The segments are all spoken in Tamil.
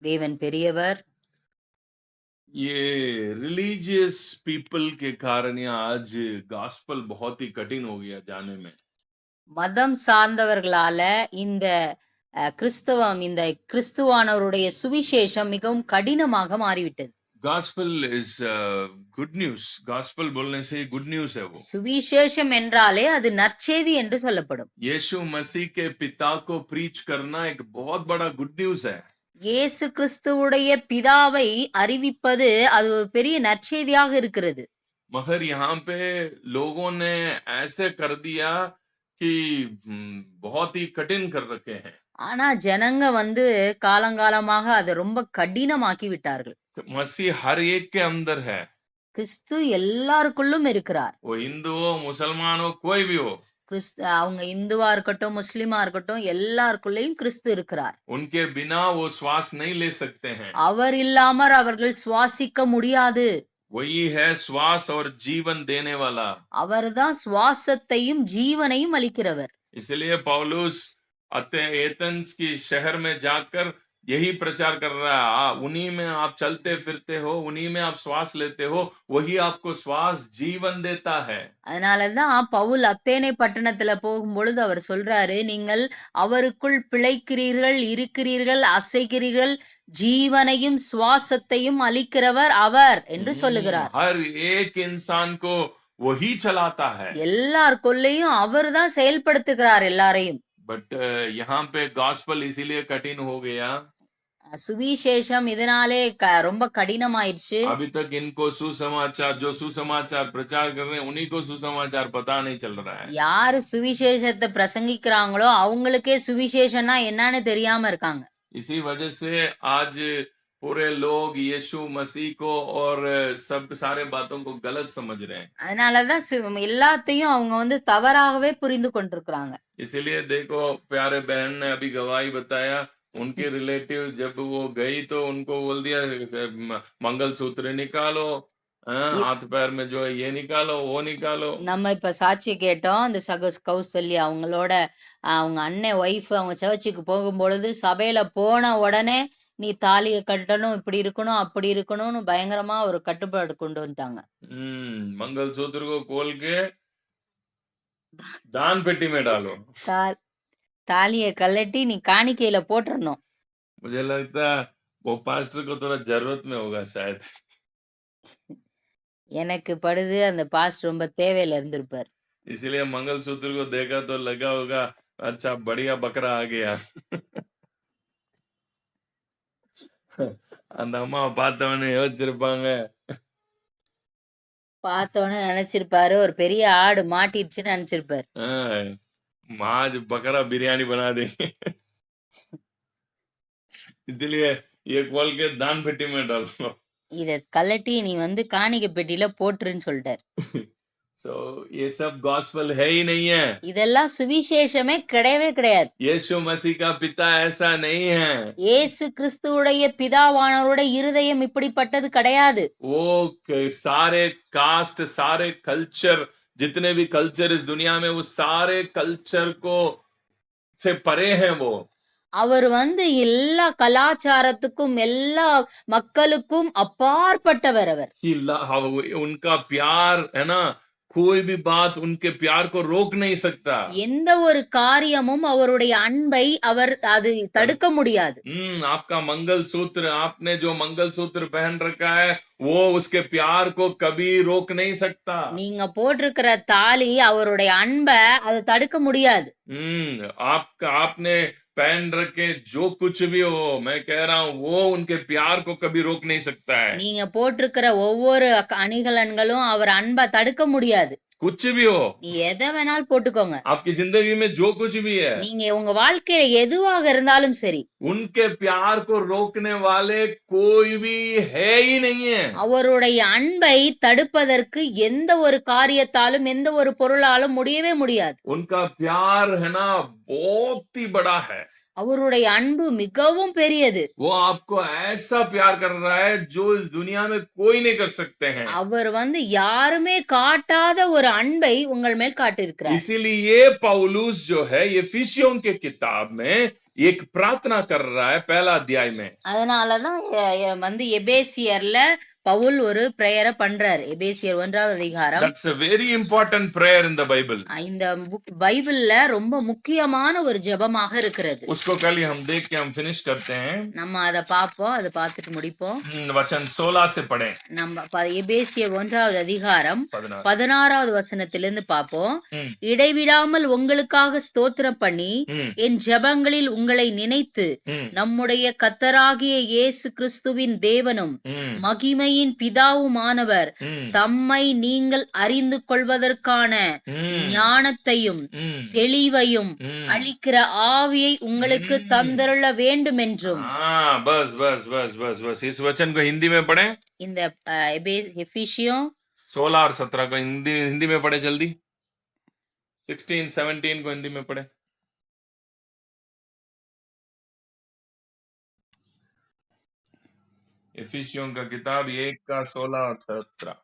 தேவன் பெரியவர். ये रिलीजियस पीपल के कारण ये आज गॉस्पल बहुत ही कठिन हो गया जाने में. மதம் சார்ந்தவர்களால இந்த இந்த கிறிஸ்துவானவருடைய சுவிசேஷம் மிகவும் கடினமாக மாறிவிட்டது. Gospel is good news. Gospel बोलने से good news है वो. சுவிசேஷம் என்றாலே அது நற்செய்தி என்று சொல்லப்படும். यीशु मसीह के पिता को प्रीच करना एक बहुत बड़ा गुड न्यूज है. இயேசு கிறிஸ்துவுடைய பிதாவை அறிவிப்பது அது ஒரு பெரிய நற்செய்தியாக இருக்கிறது. मगर यहाँ पे लोगों ने ऐसे कर दिया कि बहुत ही कठिन कर रखे हैं. ஆனா ஜனங்க வந்து காலங்காலமாக அதை ரொம்ப கடினமாக்கி விட்டார்கள். मसीह हर एक के अंदर है. கிறிஸ்து எல்லாருக்குள்ளும் இருக்கிறார். वो हिंदू हो मुसलमान हो कोई भी हो. அவங்க இந்துவா இருக்கட்டும் முஸ்லிமா இருக்கட்டும் எல்லாருக்குள்ளேயும் கிறிஸ்து இருக்கிறார். उनके बिना वो श्वास नहीं ले सकते हैं. அவர் இல்லாமல் அவர்கள் சுவாசிக்க முடியாது. वही है श्वास और जीवन देने वाला. அவர்தான் சுவாசத்தையும் ஜீவனையும் அளிக்கிறவர். इसलिए पौलुस एथेंस की शहर में जाकर यही प्रचार कर रहा है. उन्हीं में आप चलते फिरते हो, उन्हीं में आप श्वास लेते हो, वही आपको श्वास जीवन देता है. அதனாலதான் பவுல் அத்தேனை பட்டணத்துல போகும்பொழுது அவர் சொல்றாரு, நீங்கள் அவருக்குள் பிழைக்கிறீர்கள், இருக்கிறீர்கள், அசைக்கிறீர்கள், ஜீவனையும் சுவாசத்தையும் அளிக்கிறவர் அவர் என்று சொல்லுகிறார். हर एक इंसान को वही चलाता है. எல்லாருக்குள்ளேயும் அவர் தான் செயல்படுத்துகிறார் எல்லாரையும். बट यहाँ पे गॉस्पल इसीलिए कठिन हो गया. சுவிசேஷம் இதனாலே ரொம்ப கடினமாயிருச்சு. अभी तक इनको सुसमाचार जो सुसमाचार प्रचार कर रहे हैं उन्हीं को सुसमाचार पता नहीं चल रहा है. யாரு சுவிசேஷத்தை பிரசங்கிக்கிறாங்களோ அவங்களுக்கே சுவிசேஷம்னா என்னன்னு தெரியாம இருக்காங்க. इसी वजह से आज पूरे लोग यीशु मसीह को और सब सारे बातों को गलत समझ रहे हैं. அதனாலதான் எல்லாத்தையும் அவங்க வந்து தவறாகவே புரிந்து கொண்டிருக்கிறாங்க. इसीलिए देखो प्यारे बहन ने अभी गवाही बताया. उनके रिलेटिव जब वो गई तो उनको बोल दिया मंगलसूत्र निकालो, हाथ पैर में जो है ये निकालो वो निकालो. நம்ம இப்ப சாட்சி கேட்டோம். அந்த கௌசல்யா அவங்களோட அவங்க அண்ணன் ஒய்ஃப் அவங்க சர்ச்சுக்கு போகும்பொழுது சபையில போன உடனே நீ தாலிய கட்டணும், இப்படி இருக்கணும், அப்படி இருக்கணும்னு பயங்கரமா ஒரு கட்டுப்பாடு கொண்டு வந்துட்டாங்க. मंगलसूत्र को खोल के दान पेटी में डालो. தாலிய கழட்டி நீ காணிக்கையில போட்டுறணும். मुझे लगता है वो पास्टर को थोड़ा जरूरत में होगा शायद. எனக்கு படுது அந்த பாஸ்டர் ரொம்ப தேவையில இருந்திருப்பார். इसलिए मंगलसूत्र को देखा तो लगा होगा अच्छा बढ़िया बकरा आ गया. அந்த அம்மா பார்த்தவனே யோசிச்சிருப்பாங்க. பார்த்தவனே நினைச்சிருப்பாரு ஒரு பெரிய ஆடு மாட்டிடுச்சுன்னு நினைச்சிருப்பாரு. आज बकरा बिरयानी बना देंगे. इसलिए ये खोल के दान पेटी में डालो. இத கலட்டி நீ வந்து காணிக்கை பெட்டியில போட்டுருன்னு சொல்லிட்டார். So ये सब गॉस्पेल है ही नहीं है. இதெல்லாம் சுவிசேஷமே கிடையவே கிடையாது. यीशु मसीह का पिता ऐसा नहीं है. இயேசு கிறிஸ்துவுடைய பிதாவானவருடைய இருதயம் இப்படிப்பட்டது கிடையாது. वो सारे कास्ट सारे कल्चर जितने भी कल्चर इस दुनिया में वो सारे कल्चर को से परे हैं. वो அவர் வந்து எல்லா கலாச்சாரத்துக்கும் எல்லா மக்களுக்கும் அப்பாற்பட்டவர். அவர் उनका प्यार है ना, कोई भी बात उनके प्यार को रोक नहीं सकता. எந்த ஒரு காரியமும் அவருடைய அன்பை அவர் அது தடுக்க முடியாது. आपका मंगलसूत्र, आपने जो मंगलसूत्र पहन रखा है वो उसके प्यार को कभी रोक नहीं सकता. நீங்க போட்டிருக்கிற தாலி அவருடைய அன்பை அது தடுக்க முடியாது. आपने पहन रखे जो कुछ भी हो, मैं कह रहा हूँ वो उनके प्यार को कभी रोक नहीं सकता है. நீங்க போட்டிருக்கிற ஒவ்வொரு அணிகலன்களும் அவர் அன்பை தடுக்க முடியாது. कुछ भी हो, நீ எதை வேணாலும் போட்டுக்கோங்க. आपकी जिंदगी में जो कुछ भी है, நீங்க உங்க வாழ்க்கையில எதுவாக இருந்தாலும் சரி, उनके प्यार को रोकने वाले कोई भी है ही नहीं है. அவருடைய அன்பை தடுப்பதற்கு எந்த ஒரு காரியத்தாலும் எந்த ஒரு பொருளாலும் முடியவே முடியாது. उनका प्यार है ना बहुत ही बड़ा है. அவருடைய அன்பு மிகவும் பெரியது. वो आपको ऐसा प्यार कर रहा है जो इस दुनिया में कोई नहीं कर सकते हैं. அவர் வந்து யாருமே காட்டாத ஒரு அன்பை உங்கள் மேல் காட்டியிருக்கிறார். इसीलिए पौलुस जो है एफिसियों के किताब में एक प्रार्थना कर रहा है पहला अध्याय में। அதனாலதான் வந்து எபேசியர்ல பவுல் ஒரு பிரேயரை பண்றாரு. எபேசியர் 1வது அதிகாரம். That's a very important prayer in the Bible. இந்த பைபிள்ல ரொம்ப முக்கியமான ஒரு ஜெபமாக இருக்கிறது. उसको कल हम देख के हम फिनिश करते हैं. நம்ம அத பாப்போம், அத பார்த்துட்டு முடிப்போம். वचन 16 से पढ़ें. நம்ம எபேசியர் 1வது அதிகாரம் 16வது வசனத்திலிருந்து பாப்போம். இடைவிடாமல் உங்களுக்காக ஸ்தோத்திரம் பண்ணி என் ஜெபங்களில் உங்களை நினைத்து நம்முடைய கர்த்தராகிய இயேசு கிறிஸ்துவின் தேவனும் மகிமையின் பிதாவுமானவர் தம்மை நீங்கள் அறிந்து கொள்வதற்கான ஞானத்தையும் தெளிவையும் அளிக்கிற ஆவியை உங்களுக்கு தந்தருள வேண்டும் என்றும். बस बस बस बस बस इस वचन को हिंदी में पढ़ें. இந்த எபேசியோं 16 और 17 को हिंदी में पढ़े जल्दी. 16 17 को हिंदी में पढ़े. एफिसियों का किताब 1 का 16 और 17.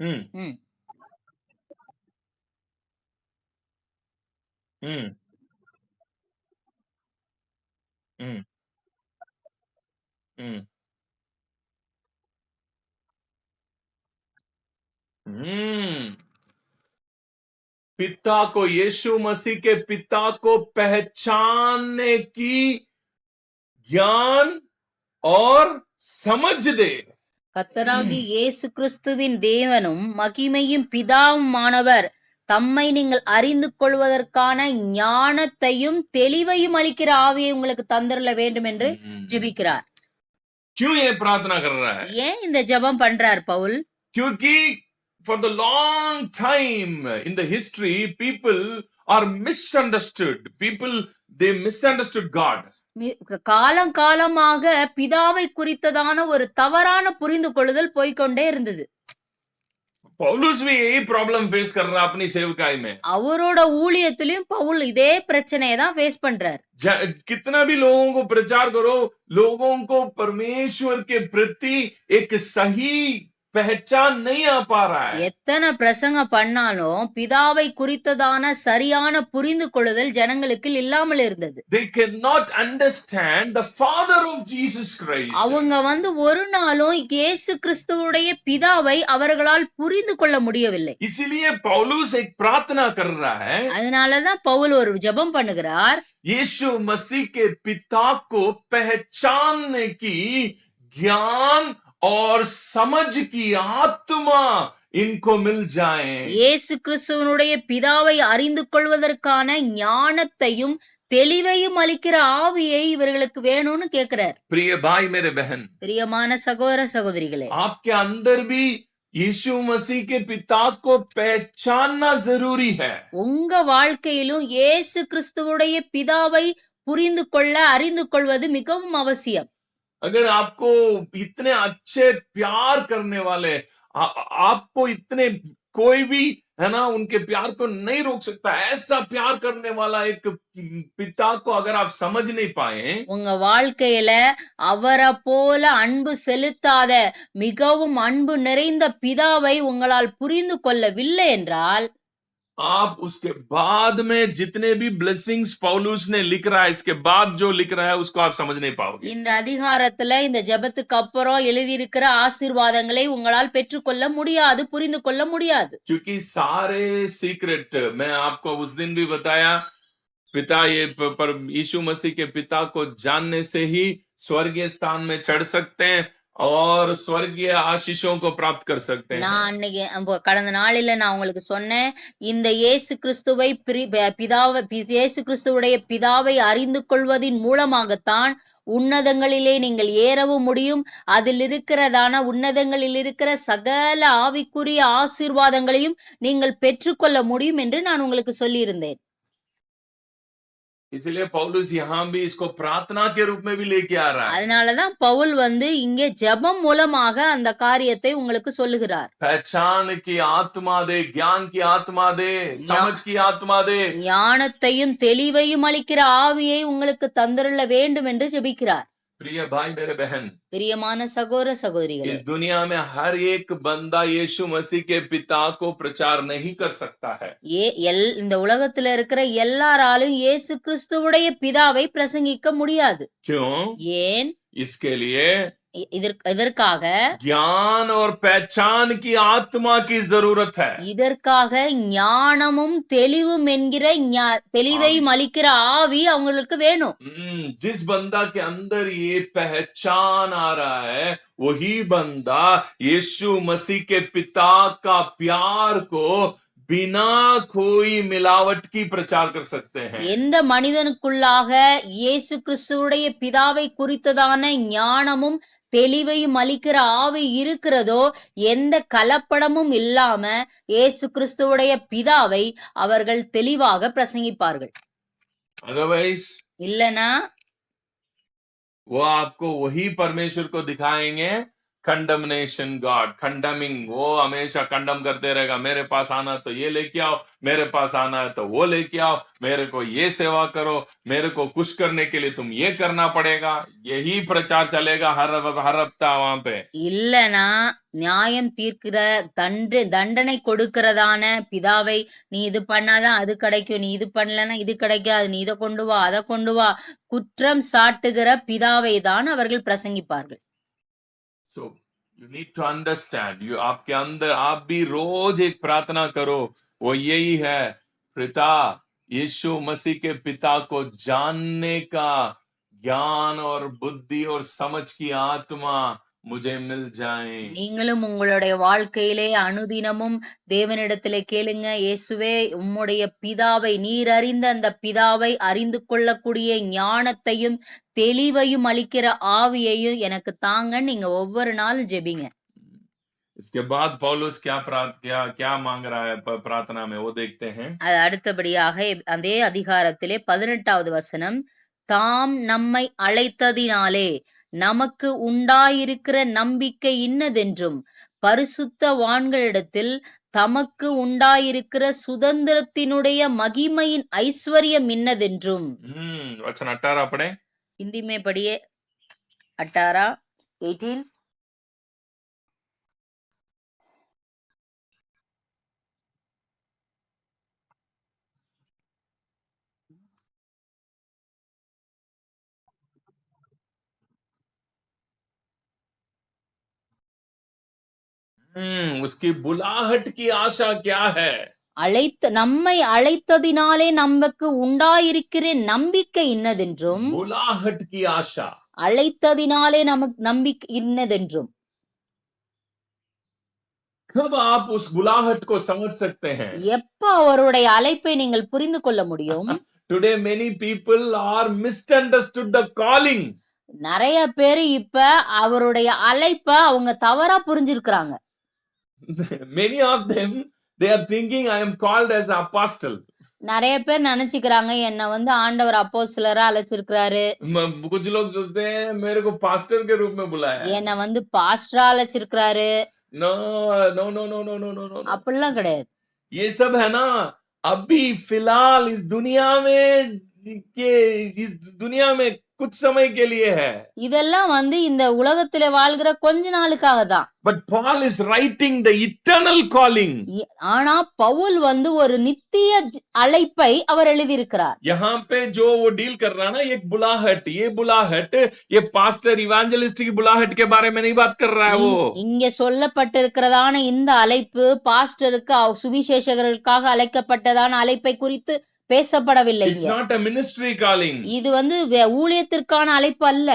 हम्म हम्म हम्म हम्म हम्म पिता को, यीशु मसीह के पिता को पहचानने की ज्ञान और समझ दे. கர்த்தராகிய இயேசு கிறிஸ்துவின் தேவனும் மகிமையும் பிதாவுமானவர் தம்மை நீங்கள் அறிந்து கொள்வதற்கான ஞானத்தையும் தெளிவையும் அளிக்கிற ஆவியை உங்களுக்கு தந்தருள வேண்டும் என்று ஜெபிக்கிறார். क्यों ये प्रार्थना कर रहा है? ஏன் இந்த ஜெபம் பண்றார் பவுல்? क्योंकि for the long time in the history people are misunderstood. They misunderstood God. காலம் காலமாக பிதாவை குறித்ததான ஒரு தவறான புரிந்து கொள்ளுதல் போய்கொண்டே இருந்தது. पौलुस भी यही प्रॉब्लम फेस कर रहा अपनी सेवकाई में. அவரோட ஊழியத்திலும் பவுல் இதே பிரச்சனையை தான் ஃபேஸ் பண்றார். कितना भी लोगों को प्रचार करो, लोगों को परमेश्वर के प्रति एक सही पहचान नहीं आ पा रहा है. எத்தனை பிரசங்க பண்ணாலும் பிதாவை குறித்ததான சரியான புரிந்து கொள்ளுதல் ஜனங்களுக்கு இல்லாமல் இருந்தது. They cannot understand the father of Jesus Christ. அவங்க வந்து ஒரு நாளும் இயேசு கிறிஸ்துவுடைய பிதாவை அவர்களால் புரிந்து கொள்ள முடியவில்லை. इसीलिए पौलुस एक प्रार्थना कर रहा है. அதனால தான் பவுல் ஒரு ஜெபம் பண்ணுகிறார். यीशु मसीह के पिता को पहचानने की ज्ञान और समझ की आत्मा इनको मिल जाए. இயேசு கிறிஸ்துவினுடைய பிதாவை அறிந்து கொள்வதற்கான ஞானத்தையும் தெளிவையும் அளிக்கிற ஆவியை இவர்களுக்கு வேணும்னு கேக்குறார். प्रिय भाई मेरे बहन, பிரியமான சகோதர சகோதரிகளே, आपके अंदर भी यीशु मसीह के पिता को पहचानना जरूरी है. உங்க வாழ்க்கையிலும் இயேசு கிறிஸ்துவுடைய பிதாவை புரிந்து கொள்ள அறிந்து கொள்வது மிகவும் அவசியம். अगर आपको इतने अच्छे प्यार करने वाले आपको इतने कोई भी है ना उनके प्यार को नहीं रोक सकता, ऐसा प्यार करने वाला एक पिता को अगर आप समझ नहीं पाए, உங்க வாழ்க்கையில அவரை போல அன்பு செலுத்தாத மிகவும் அன்பு நிறைந்த பிதாவை உங்களால் புரிந்து கொள்ளவில்லை என்றால் आप उसके बाद में जितने भी ब्लेसिंग्स पौलुस ने लिख रहा है, इसके बाद जो लिख रहा है उसको आप समझ नहीं पाओगे. இந்த அதிகாரத்துல இந்த ஜெபத்துக்கு அப்புறம் எழுதி இருக்கிற ஆசீர்வாதங்களை உங்களால் பெற்றுக்கொள்ள முடியாது, புரிந்து கொள்ள முடியாது. क्योंकि सारे सीक्रेट मैं आपको उस दिन भी बताया, पिता ये पर यीशु मसीह के पिता को जानने से ही स्वर्गीय स्थान में चढ़ सकते हैं और स्वर्गीय आशीषों को प्राप्त कर सकते हैं. நான் அன்னைக்கு கடந்த நாளில நான் உங்களுக்கு சொன்னேன், இந்த இயேசு கிறிஸ்துவை இயேசு கிறிஸ்துவுடைய பிதாவை அறிந்து கொள்வதின் மூலமாகத்தான் உன்னதங்களிலே நீங்கள் ஏறவும் முடியும். அதில் இருக்கிறதான உன்னதங்களில் இருக்கிற சகல ஆவிக்குரிய ஆசீர்வாதங்களையும் நீங்கள் பெற்றுக்கொள்ள முடியும் என்று நான் உங்களுக்கு சொல்லியிருந்தேன். इसलिए पौलुस यहाँ भी इसको प्रार्थना के रूप में भी लेके आ रहा है. அதனாலதான் பவுல் வந்து இங்கே ஜெபம் மூலமாக அந்த காரியத்தை உங்களுக்கு சொல்லுகிறார். पहचान की आत्मा दे, ज्ञान की आत्मा दे, समझ की आत्मा दे. ஞானத்தையும் தெளிவையும் அளிக்கிற ஆவியை உங்களுக்கு தந்தருள வேண்டும் என்று ஜெபிக்கிறார். प्रिय भाई मेरे बहन, பிரியமான சகோதர சகோதரிகளே, इस दुनिया में हर एक बंदा यीशु मसीह के पिता को प्रचार नहीं कर सकता है। இந்த உலகத்துல இருக்கிற எல்லாராலும் இயேசு கிறிஸ்துவுடைய பிதாவை பிரசங்கிக்க முடியாது. क्यों? ஏன்? इसके लिए இதற்காக ज्ञान और पहचान की आत्मा की जरूरत है। இதற்காக ஞானமும் தெளிவும் என்கிற தெளிவை அளிக்கிற ஆவி அவங்களுக்கு வேணும். जिस बंदा के अंदर ये पहचान आ रहा है, वही बंदा यीशु मसीह के पिता का प्यार को बिना कोई मिलावट की प्रचार कर सकते हैं। எந்த மனிதனுக்குள்ளாக இயேசு கிறிஸ்துவுடைய பிதாவை குறித்ததான ஞானமும் தெளிவையும் அளிக்கிற ஆவி இருக்கிறதோ, எந்த கலப்படமும் இல்லாம இயேசு கிறிஸ்துவுடைய பிதாவை அவர்கள் தெளிவாக பிரசங்கிப்பார்கள். अदरवाइज இல்லனா वो आपको वही परमेश्वर को दिखाएंगे, कंडमनेशन गॉड, कंडमिंग, वो हमेशा कंडम करते रहेगा। मेरे पास आना तो ये लेके आओ, मेरे पास आना है तो वो लेके आओ, मेरे को ये सेवा करो, मेरे को खुश करने के लिए तुम ये करना पड़ेगा। यही प्रचार चलेगा हर हफ्ता वहां पे। இல்லனா நியாயம் தீர்க்கிற தண்டனை கொடுக்கிறதான பிதாவை, நீ இது பண்ணாதான் அது கிடைக்கும், நீ இது பண்ணலன்னா இது கிடைக்காது, நீ இதை கொண்டு வா அதை கொண்டு வா, குற்றம் சாட்டுகிற பிதாவை தான் அவர்கள் பிரசங்கிப்பார்கள். So you need to understand, you आपके अंदर आप भी रोज एक प्रार्थना करो, वो यही है, पिता यीशु मसीह के पिता को जानने का ज्ञान और बुद्धि और समझ की आत्मा मुझे मिल जाए। நீங்களும் உங்களுடைய வாழ்க்கையிலே அனுதினமும் தேவனிடத்திலே கேளுங்க, இயேசுவே உம்முடைய பிதாவை, நீர் அறிந்த அந்த பிதாவை அறிந்து கொள்ளக்கூடிய ஞானத்தையும் தெளிவையும் அளிக்கிற ஆவியையும் எனக்கு தாங்கன்னு நீங்க ஒவ்வொரு நாளும் ஜெபிங்க. इसके बाद पौलुस क्या मांग रहा है प्रार्थना में, वो देखते हैं। அது அடுத்தபடியாக அதே அதிகாரத்திலே 18வது வசனம், தாம் நம்மை அழைத்ததினாலே நமக்கு உண்டாயிருக்கிற நம்பிக்கை இன்னதென்றும், பரிசுத்தவான்களிடத்தில் தமக்கு உண்டாயிருக்கிற சுதந்திரத்தினுடைய மகிமையின் ஐஸ்வர்யம் இன்னதென்றும். वचन 18 पढ़े। हिंदी में पढ़िए। 18 18 उसकी बुलाहट की आशा क्या है? நம்மை அழைத்ததினாலே நமக்கு உண்டாயிருக்கிற நம்பிக்கை இன்னதென்றும், बुलाहट की आशा, அழைத்ததினாலே நமக்கு நம்பிக்கை இன்னதென்றும். कब आप उस बुलाहट को समझ सकते हैं? எப்ப அவருடைய அழைப்பை நீங்கள் புரிந்து கொள்ள முடியும்? Today many people are misunderstood the calling. நிறைய பேர் இப்ப அவருடைய அழைப்ப அவங்க தவறா புரிஞ்சிருக்கிறாங்க. Many of them, they are thinking I am called as apostle. நிறைய பேர் நினைச்சுக்கிறாங்க என்ன ஆண்டவர் அப்போஸ்தலரா அழைச்சிருக்காரு. कुछ लोग सोचते हैं मेरे को पास्टर के रूप में बुलाया, என்ன பாஸ்டரா அழைச்சிருக்காரு. no no no no no no no no, அப்படிலாம் கிடையாது. ये सब है ना अभी फिलहाल इस दुनिया में, के इस दुनिया में कुछ समय के लिए है. இதெல்லாம் இந்த உலகத்துல வாழ்கிற கொஞ்ச நாளுக்காக தான். But Paul is writing the eternal calling. ஆனா பவுல் ஒரு நித்திய அழைப்பை அவர் எழுதியிருக்கிறார். यहाँ पे जो वो डील कर रहा है ना, एक बुलाहट, ये पास्टर इवेंजलिस्ट की बुलाहट के बारे में नहीं बात कर रहा है वो. இங்க சொல்லப்பட்டிருக்கிறதான இந்த அழைப்பு பாஸ்டருக்கு சுவிசேஷகர்களுக்காக அழைக்கப்பட்டதான அழைப்பை குறித்து பேசப்படவில்லை. It's not a ministry calling. இது ஊழியத்திற்கான அழைப்பு அல்ல.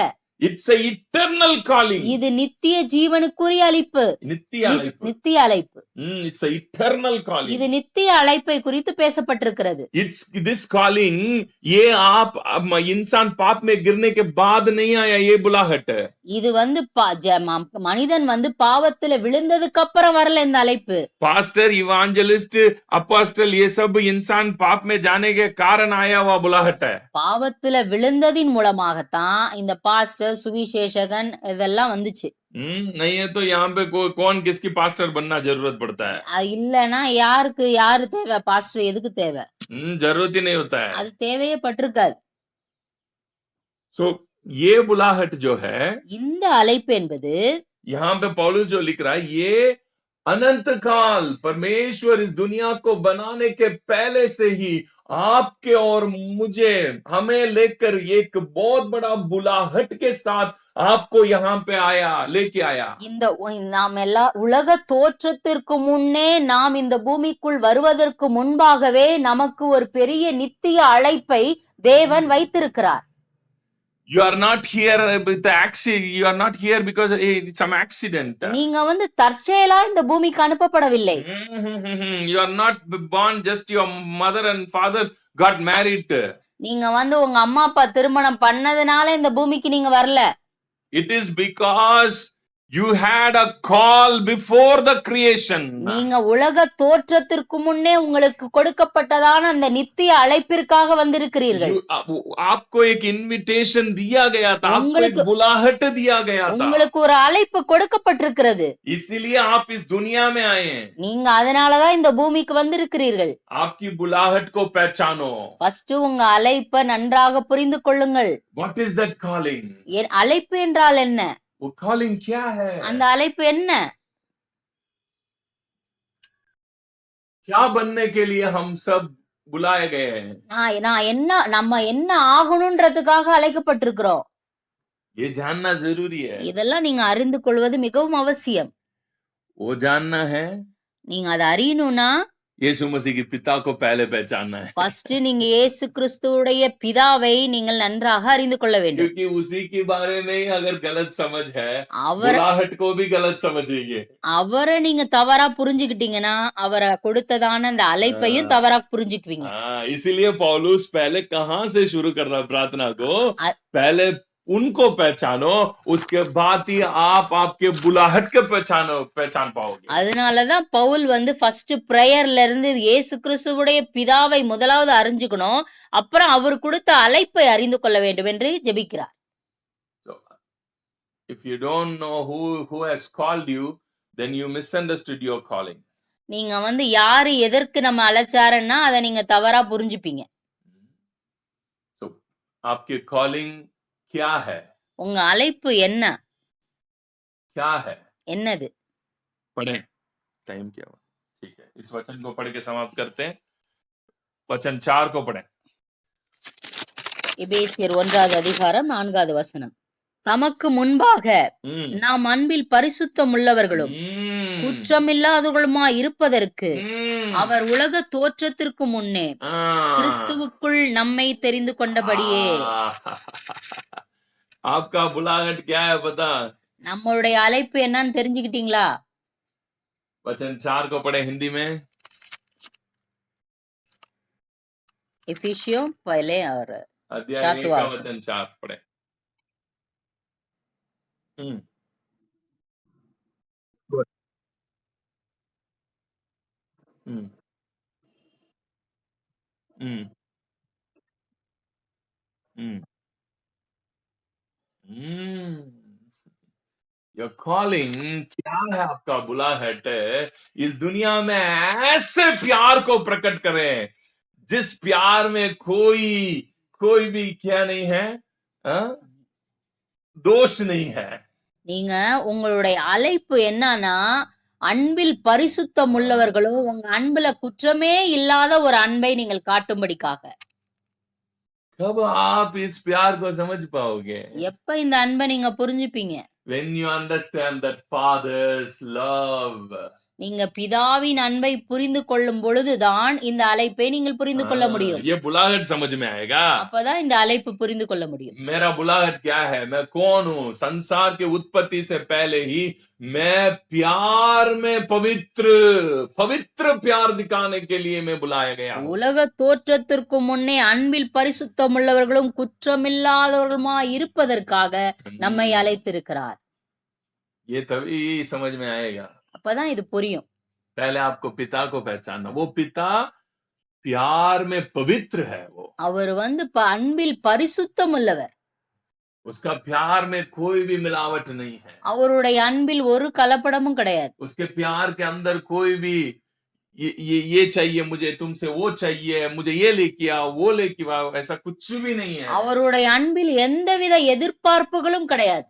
It's a eternal calling. இது நித்திய ஜீவனுக்குரிய அழைப்பு. நித்திய அழைப்பு. It's a eternal calling. இது நித்திய அழைப்பை குறித்து பேசப்பட்டிருக்கிறது. It's this calling, ये आप इंसान पाप में गिरने के बाद नहीं आया, ये बुलाहट है. இது மனிதன் பாவத்துல விழுந்ததுக்கு அப்புறம் வரல இந்த அழைப்பு. पास्टर, इवांजलिस्ट, अपोस्टल, ये सब इंसान पाप में जाने के कारण आया हुआ बुलाहट है. பாவத்துல விழுந்ததின் மூலமாகத்தான் இந்த பாஸ்டர், சுவிசேஷகன் இதெல்லாம் வந்துச்சு. नहीं है तो यहाँ पे कौन किसकी पास्टर बनना जरूरत पड़ता है? இல்லனா யாரு தேவை? பாஸ்டர் எதுக்கு தேவை? जरूरत ही नहीं होता है. அது தேவையே பட்டிருக்காது. So ये बुलाहट जो है, இந்த அழைப்பு என்பது यहाँ पे पौलुस जो लिख रहा है, ये अनंत काल परमेश्वर इस दुनिया को बनाने के पहले से ही आपके और मुझे हमें लेकर एक बहुत बड़ा बुलाहट के साथ आपको यहाँ पे आया, लेके आया. இந்த நாம் எல்லா உலக தோற்றத்திற்கு முன்னே நாம் இந்த பூமிக்குள் வருவதற்கு முன்பாகவே நமக்கு ஒரு பெரிய நித்திய அழைப்பை தேவன் வைத்திருக்கிறார். You are not here with the accident. You are not here because it's some accident. நீங்க வந்து தற்செயலா இந்த பூமிக்கு அனுப்பப்படவில்லை. You are not born just your mother and father got married. நீங்க வந்து உங்க அம்மா அப்பா திருமணம் பண்ணதுனால இந்த பூமிக்கு நீங்க வரல. It is because you had a call before the creation. நீங்க உலக தோற்றத்திற்கு முன்னே உங்களுக்கு கொடுக்கப்பட்டதான அந்த நித்திய அழைப்பிற்காக வந்திருக்கிறீர்கள். आपको एक invitation दिया गया था, आपको एक बुलाहट दिया गया था. உங்களுக்கு ஒரு அழைப்பு கொடுக்கப்பட்டிருக்கிறது. इसीलिए आप इस दुनिया में आए हैं. நீங்க அதனாலதான் இந்த பூமிக்கு வந்திருக்கிறீர்கள். आपकी बुलाहट को पहचानो. ஃபர்ஸ்ட் உங்க அழைப்பை நன்றாக புரிந்து கொள்ளுங்கள். What is that calling? அழைப்பு என்றால் என்ன? वो calling क्या है? அந்த அழைப்பு என்ன? क्या बनने के लिए हम सब बुलाए गए हैं? நம்ம என்ன ஆகணும்ன்றதுக்காக அழைக்கப்பட்டிருக்கிறோம். ये जानना जरूरी है. இதெல்லாம் நீங்க அறிந்து கொள்வது மிகவும் அவசியம். वो जानना है. நீங்க அதை அறியணும்னா यीशु मसीह के पिता को पहले पहचानना है. ஃபர்ஸ்ட் நீங்க இயேசு கிறிஸ்துவுடைய பிதாவை நீங்கள் நன்றாக அறிந்து கொள்ள வேண்டும். क्योंकि उसी के बारे में ही अगर गलत समझ है, बुलाहट को भी गलत समझेंगे. அவரை நீங்க தவறா புரிஞ்சுக்கிட்டீங்கன்னா அவரை கொடுத்ததான அந்த அழைப்பையும் தவறா புரிஞ்சுக்குவீங்க. इसीलिए पौलुस पहले कहां से शुरू कर रहा प्रार्थना को? पहले उनको पहचानो, उसके बाद ही आप आपके बुलाहट के पहचान पाओगे. அதனாலதான் பவுல் வந்து ஃபர்ஸ்ட் பிரேயர்ல இருந்து இயேசு கிறிஸ்துவுடைய பிதாவை முதலாவது அறிஞ்சுக்கணும், அப்புறம் அவர் கொடுத்த அழைப்பை அறிந்து கொள்ள வேண்டும் என்று ஜெபிக்கிறார். So, if you don't know who has called you, then you misunderstood your calling. நீங்க வந்து யாரு எதற்கு நம்ம அழைச்சாருன்னா அதை நீங்க தவறா புரிஞ்சுப்பீங்க. So, आपके calling क्या है? உங்க அழைப்பு என்ன? क्या है? என்னது? पढ़ें. टाइम क्या हुआ? ठीक है, इस वचन को पढ़ के समाप्त करते हैं. वचन 4 को पढ़ें. எபேசியர் 1வது அதிகாரம் 4வது வசனம். தமக்கு முன்பாக நாம் அன்பில் பரிசுத்தம் உள்ளவர்களும் குற்றமில்லாதவர்களுமா இருப்பதற்கு அவர் உலக தோற்றத்திற்கு முன்னே கிறிஸ்துவுக்குள் நம்மை தெரிந்து கொண்டபடியே. आपका बुलाहट क्या है पता? நம்மளுடைய அழைப்பு என்னன்னு தெரிஞ்சுக்கிட்டீங்களா? वचन 4 को पढ़े हिंदी में. एफिसियों पहले और अध्याय 1 का वचन 4 पढ़े. Your calling क्या है? आपका बुलाहट इस दुनिया में ऐसे प्यार को प्रकट करें जिस प्यार में कोई भी क्या नहीं है, दोष नहीं है. நீங்க உங்களுடைய அழைப்பு என்னன்னா அன்பில் பரிசுத்தம் உள்ளவர்களும் உங்க அன்புல குற்றமே இல்லாத ஒரு அன்பை நீங்கள் காட்டும்படிக்காக. कब आप इस प्यार को समझ पाओगे? எப்ப இந்த அன்பை நீங்க புரிஞ்சுப்பீங்க? When you understand that Father's love. நீங்க பிதாவின் அன்பை புரிந்து கொள்ளும் பொழுதுதான் இந்த அழைப்பை நீங்கள் புரிந்து கொள்ள முடியும். ये बुलाहट समझ में आएगा. அப்பதான் இந்த அழைப்பு புரிந்து கொள்ள முடியும். मेरा बुलाहट क्या है? मैं कौन हूँ? संसार के उत्पत्ति से पहले ही मैं प्यार में पवित्र प्यार दिखाने के लिए मैं बुलाया गया. உலக தோற்றத்திற்கு முன்னே அன்பில் பரிசுத்தம் உள்ளவர்களும் குற்றமில்லாதவர்களுமா இருப்பதற்காக நம்மை அழைத்திருக்கிறார். ये तभी समझ में आएगा. அப்பதான் இது புரியும். पहले आपको पिता को पहचानना. वो पिता प्यार में पवित्र है. वो அவர் வந்து அன்பில் பரிசுத்தம் உள்ளவர். उसका प्यार में कोई भी मिलावट नहीं है. அவருடைய அன்பில் ஒரு கலப்படமும் கிடையாது. उसके प्यार के अंदर कोई भी ये चाहिए मुझे, तुमसे वो चाहिए, मुझे ये लेके आओ, वो लेके आओ, ऐसा कुछ भी नहीं है. அவருடைய அன்பில் எந்தவித எதிர்பார்ப்புகளும் கிடையாது.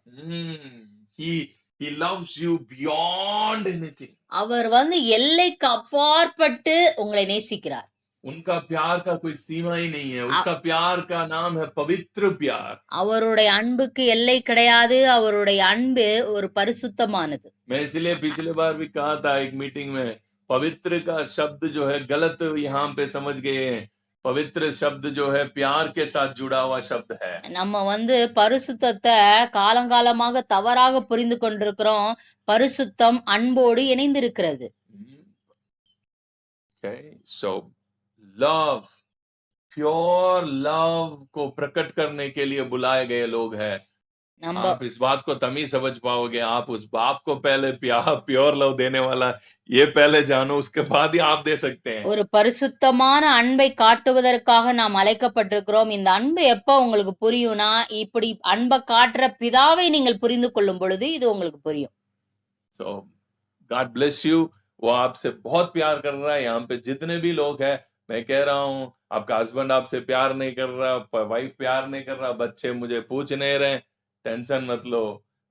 He loves you beyond anything. அவர் வந்து எல்லைக்கு அப்பாற்பட்டு உங்களை நேசிக்கிறார். उनका प्यार का कोई सीमा ही नहीं है. उसका प्यार का नाम है पवित्र प्यार. அவருடைய அன்புக்கு எல்லை கிடையாது. அவருடைய அன்பு ஒரு பரிசுத்தமானது. मैं इसलिए पिछले बार भी कहा था एक मीटिंग में, पवित्र का शब्द जो है गलत यहाँ पे समझ गए हैं. पवित्र शब्द जो है प्यार के साथ जुड़ा हुआ शब्द है. நம்ம வந்து பரிசுத்தத்தை காலங்காலமாக தவறாக புரிந்து கொண்டிருக்கிறோம். பரிசுத்தம் அன்போடு இணைந்திருக்கிறது. Okay, so love, pure love को प्रकट करने के लिए बुलाए गए लोग हैं. நம்ம आप इस बात को तभी समझ पाओगे. आप उस बाप को पहले प्योर लव देने वाला ये पहले जानो, उसके बाद ही आप दे सकते हैं. ஒரு பரிசுத்தமான அன்பை காட்டுவதற்காக நாம் அழைக்கப்பட்டிருக்கிறோம். இந்த அன்பு எப்ப உங்களுக்கு புரியும்னா, இப்படி அன்பை காட்டுற பிதாவை நீங்கள் புரிந்து கொள்ளும் பொழுது இது உங்களுக்கு புரியும். So God bless you. वो आपसे बहुत प्यार कर रहा है. यहाँ पे जितने भी लोग हैं, मैं कह रहा हूँ, आपका हस्बैंड आपसे प्यार नहीं कर रहा, वाइफ प्यार नहीं कर रहा, बच्चे मुझे पूछ नहीं रहे, टेंशन मत लो.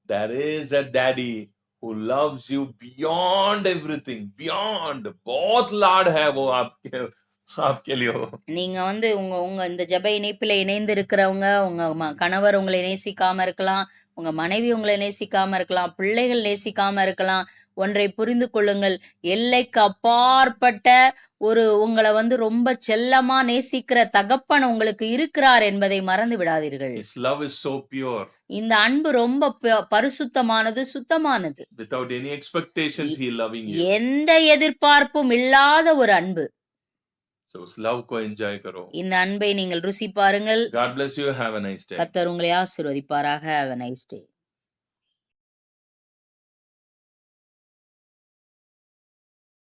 There is a daddy who loves you beyond everything, beyond. बहुत लाड है वो आपके लिए हो. நீங்க வந்து உங்க உங்க இந்த ஜெப இணைப்பில இணைந்து இருக்கிறவங்க, உங்க கணவர் உங்களை நேசிக்காம இருக்கலாம், உங்க மனைவி உங்களை நேசிக்காம இருக்கலாம், பிள்ளைகள் நேசிக்காம இருக்கலாம். ஒன்றை புரிந்து கொள்ளுங்கள், எல்லைக்கு அப்பாற்பட்ட ஒரு உங்களை வந்து ரொம்ப செல்லமா நேசிக்கிற தகப்பன் உங்களுக்கு இருக்கிறார் என்பதை மறந்து விடாதீர்கள். His love is so pure. இந்த அன்பு ரொம்ப பரிசுத்தமானது, சுத்தமானது. Without any expectations, he loving you. எந்த எதிர்பார்ப்பும் இல்லாத ஒரு அன்பு. So उस love को enjoy करो. இந்த அன்பை நீங்கள் ருசி பாருங்கள். God bless you. Have a nice day. கர்த்தர் உங்களை ஆசீர்வதிப்பாராக. Have a nice day.